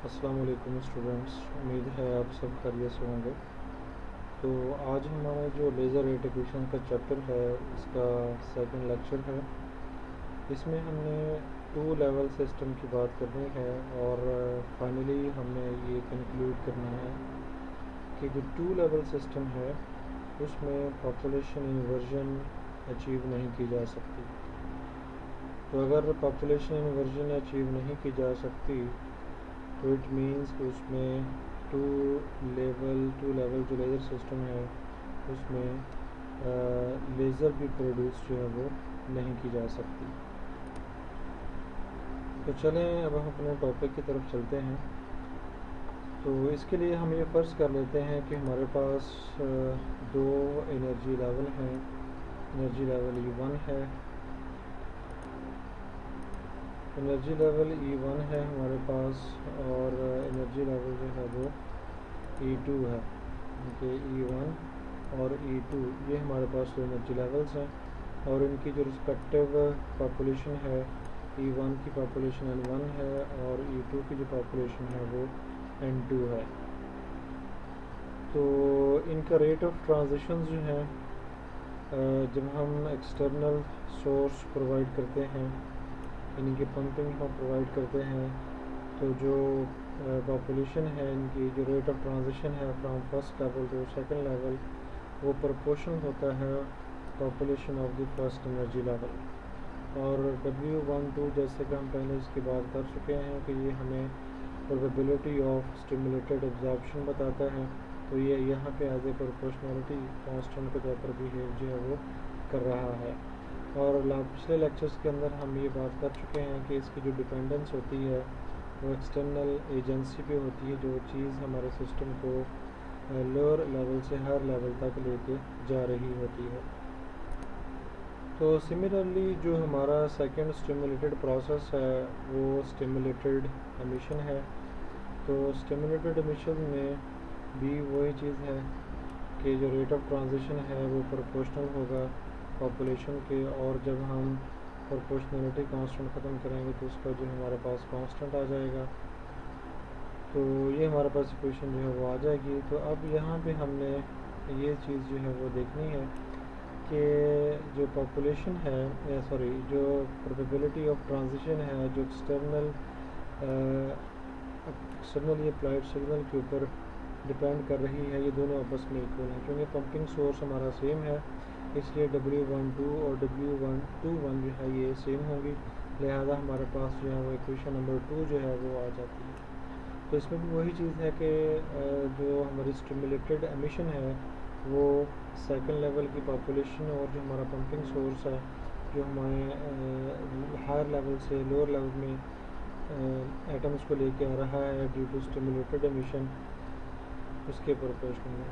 السلام علیکم اسٹوڈنٹس، امید ہے آپ سب خیریت سے ہوں گے۔ تو آج ہمارا جو لیزر ریٹ ایکویشن کا چیپٹر ہے اس کا سیکنڈ لیکچر ہے۔ اس میں ہم نے 2 لیول سسٹم کی بات کرنی ہے اور فائنلی ہم نے یہ کنکلوڈ کرنا ہے کہ جو 2 لیول سسٹم ہے اس میں پاپولیشن انورژن اچیو نہیں کی جا سکتی۔ تو اگر پاپولیشن انورژن اچیو نہیں کی جا سکتی تو اٹ مینس کہ اس میں ٹو لیول جو لیزر سسٹم ہے اس میں لیزر بھی پروڈیوس جو ہے وہ نہیں کی جا سکتی۔ تو چلیں اب ہم اپنے ٹاپک کی طرف چلتے ہیں۔ تو اس کے لیے ہم یہ فرض کر لیتے ہیں کہ ہمارے پاس 2 انرجی لیول ہیں۔ انرجی لیول E1 ہے، انرجی لیول E1 ہے ہمارے پاس، اور انرجی لیول جو ہے وہ E2 ہے، کہ E1 اور E2 یہ ہمارے پاس 2 انرجی لیولز ہیں، اور ان کی جو رسپیکٹیو پاپولیشن ہے، E1 کی پاپولیشن N1 ہے اور E2 کی جو پاپولیشن ہے وہ N2 ہے۔ تو ان کا ریٹ آف ٹرانزیشنز جو ہیں جب ہم ایکسٹرنل سورس پرووائڈ کرتے ہیں، ان کی پمپنگ ہم پرووائڈ کرتے ہیں، تو جو پاپولیشن ہے ان کی جو ریٹ آف ٹرانزیشن ہے from first level to second level وہ پرپورشن ہوتا ہے population of the first energy level. اور W12 جیسے کہ ہم پہلے اس کی بات کر چکے ہیں کہ یہ ہمیں پروبیبلٹی آف اسٹیمولیٹڈ ایبزارپشن بتاتا ہے، تو یہ یہاں پہ ایز اے پروپورشنالٹی کانسٹنٹ کے طور پر بیہیو جو ہے وہ کر رہا ہے۔ اور پچھلے لیکچرز کے اندر ہم یہ بات کر چکے ہیں کہ اس کی جو ڈیپینڈنس ہوتی ہے وہ ایکسٹرنل ایجنسی پہ ہوتی ہے، جو چیز ہمارے سسٹم کو لوور لیول سے ہائر لیول تک لے کے جا رہی ہوتی ہے۔ تو سملرلی جو ہمارا سیکنڈ اسٹیمولیٹڈ پروسیس ہے وہ اسٹیمولیٹڈ ایمیشن ہے۔ تو اسٹیمولیٹڈ ایمیشن میں بھی وہی چیز ہے کہ جو ریٹ آف ٹرانزیشن ہے وہ پروپورشنل ہوگا پاپولیشن کے، اور جب ہم پروپورشنلٹی کانسٹنٹ ختم کریں گے تو اس کا جو ہمارے پاس کانسٹنٹ آ جائے گا۔ تو یہ ہمارے پاس ایکویشن جو ہے وہ آ جائے گی۔ تو اب یہاں پہ ہم نے یہ چیز جو ہے وہ دیکھنی ہے کہ جو پاپولیشن ہے جو پروبیبلٹی آف ٹرانزیشن ہے جو ایکسٹرنلی اپلائڈ سگنل کے اوپر ڈپینڈ کر رہی ہے، یہ دونوں آپس میں ایکول ہیں، کیونکہ پمپنگ سورس ہمارا سیم ہے، اس لیے W12 اور W21 جو ہے یہ سیم ہوں گی، لہذا ہمارے پاس جو ہے وہ ایکویشن نمبر 2 جو ہے وہ آ جاتی ہے۔ تو اس میں بھی وہی چیز ہے کہ جو ہماری اسٹیمولیٹڈ ایمیشن ہے وہ سیکنڈ لیول کی پاپولیشن اور جو ہمارا پمپنگ سورس ہے جو ہمارے ہائر لیول سے لوور لیول میں ایٹمز کو لے کے آ رہا ہے ڈیو ٹو اسٹیمولیٹڈ ایمیشن، اس کے پروپورشنل میں۔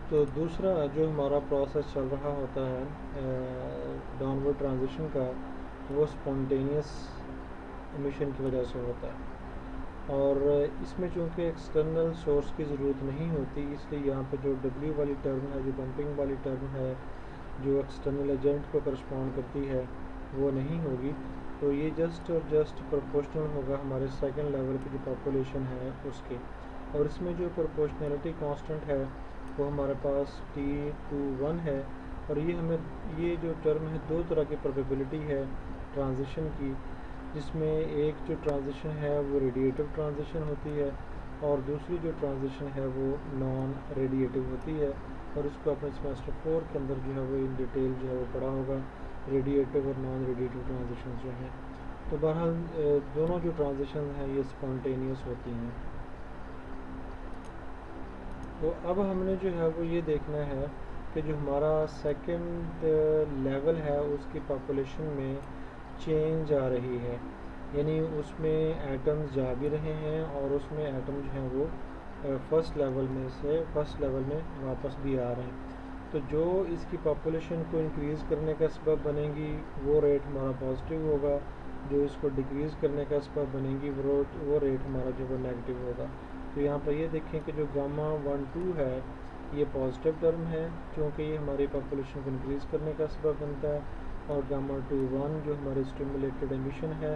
تو دوسرا جو ہمارا پروسیس چل رہا ہوتا ہے ڈاؤن ورڈ ٹرانزیشن کا، وہ اسپونٹینیس ایمیشن کی وجہ سے ہوتا ہے، اور اس میں چونکہ ایکسٹرنل سورس کی ضرورت نہیں ہوتی، اس لیے یہاں پہ جو W والی ٹرم ہے، جو پمپنگ والی ٹرم ہے جو ایکسٹرنل ایجنٹ کو کرسپونڈ کرتی ہے وہ نہیں ہوگی، تو یہ جسٹ اور جسٹ پروپورشنل ہوگا ہمارے سیکنڈ لیول کی جو پاپولیشن ہے اس کے۔ اور اس میں جو پروپورشنلٹی کانسٹنٹ ہے وہ ہمارے پاس T21 ہے، اور یہ جو ٹرم ہے 2 طرح کی پروبیبلٹی ہے ٹرانزیشن کی، جس میں ایک جو ٹرانزیشن ہے وہ ریڈیٹیو ٹرانزیشن ہوتی ہے اور دوسری جو ٹرانزیشن ہے وہ نان ریڈیٹیو ہوتی ہے، اور اس کو اپنے سیمسٹر 4 کے اندر جو ہے وہ ان ڈیٹیل جو ہے وہ پڑھا ہوگا، ریڈیٹیو اور نان ریڈیٹیو ٹرانزیشنز جو ہیں۔ تو بہرحال دونوں جو ٹرانزیشن ہیں یہ اسپونٹینیس ہوتی ہیں۔ تو اب ہم نے جو ہے وہ یہ دیکھنا ہے کہ جو ہمارا سیکنڈ لیول ہے اس کی پاپولیشن میں چینج آ رہی ہے، یعنی اس میں ایٹمز جا بھی رہے ہیں اور اس میں ایٹم جو ہیں وہ فرسٹ لیول میں واپس بھی آ رہے ہیں۔ تو جو اس کی پاپولیشن کو انکریز کرنے کا سبب بنے گی وہ ریٹ ہمارا پازیٹیو ہوگا، جو اس کو ڈیکریز کرنے کا سبب بنے گی وہ ریٹ ہمارا جو وہ نیگیٹیو ہوگا۔ تو یہاں پر یہ دیکھیں کہ جو γ12 ہے یہ پازیٹیو ٹرم ہے کیونکہ یہ ہماری پاپولیشن کو انکریز کرنے کا سبب بنتا ہے، اور γ21 جو ہماری اسٹیمولیٹڈ ایمیشن ہے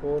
4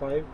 5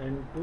N2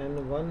N1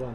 1।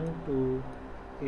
N2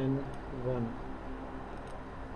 N1।